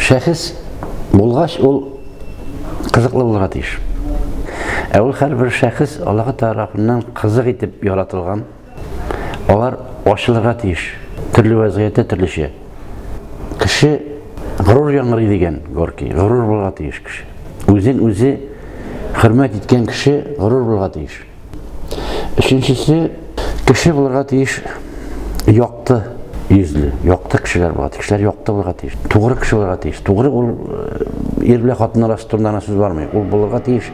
Шәхес булгач, ул кызыклы булырга тиеш. Ул һәрбер шәхес Аллаһ тарафыннан кызык итеп яратылган. Алар ачылырга тиеш. Төрле вазгыятьтә төрлечә. Кеше горур яңгырый дигән Горький, горур булырга тиеш кеше. Үзен үзе хөрмәт иткән кеше горур булырга тиеш. Өченчесе, кеше булырга тиеш якты йөзле, якты кешеләр булырга тиеш. Кешеләр якты булырга тиеш. Тугры кеше булырга тиеш. Тугры ул ир белән хатын арасында сүз бармый. Ул булырга тиеш.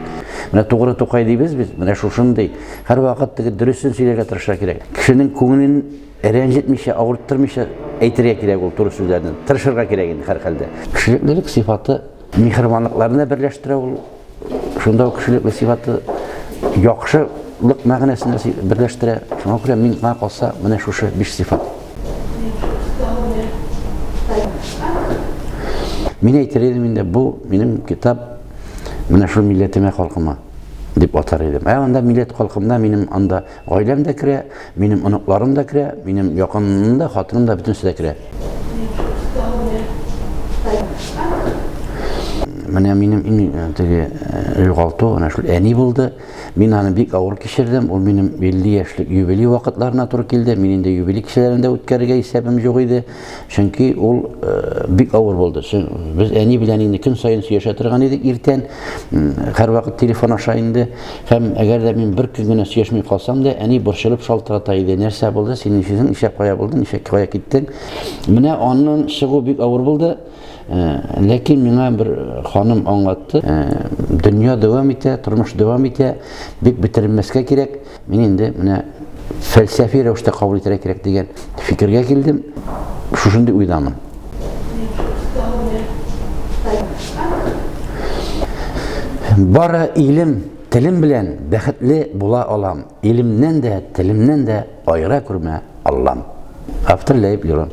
Менә тугры Тукай дибез без, менә шушындый. Һәр вакыт теге дөресен сөйләргә тырышырга кирәк. Кешенең күңелен рәнҗетмичә, авырттырмыйча әйтергә кирәк ул туры сүзләрне. Тырышырга кирәк инде һәрхәлдә. Кешелеклелек сыйфаты михрибанлыкларны берләштерә ул. Шунда ул кешелекле сыйфаты яхшылык мәгънәсенә берләштерә. Шуңа күрә мин калса, менә шушы 5 сыйфат. Мин әйтер идем инде, бу минем китап менә шул милләтемә, халкыма дип атар идем. Анда милләт халкымда минем анда гаиләм дә керә, минем оныкларым да керә, минем якынным да, хатыным да бөтенсе дә керә. Менә минем теге югалту, ана шул әни булды. Мин аны бик авыр кичердем. Ул минем 50 яшьлек юбилей вакытларына туры килде. Мин инде юбилей кичәләрендә үткәрергә исәбем юк иде. Чөнки ул бик авыр булды. Без әни белән инде көн сайын сөйләшә торган идек иртән. Һәр вакыт телефон аша инде. Һәм әгәр дә мин бер көн генә сөйләшмәй калсам да, әни борчылып шалтырата иде. Нәрсә булды? Син ничек ишәп кая булдың? Ничек кая киттең? Менә аның чыгу бик авыр булды. Ләкин миңа бер ханым аңлатты. Дөнья дәвам итә, тормыш дәвам итә, бик бетерелмәскә кирәк. Мин инде менә фәлсәфи рәвештә кабул итәргә кирәк дигән фикергә килдем. Шушындый уйдамын. Бары илем, телем белән бәхетле була алам. Илемнән дә, телемнән дә аера күрмә Аллам. Автор Ләйеп Юран.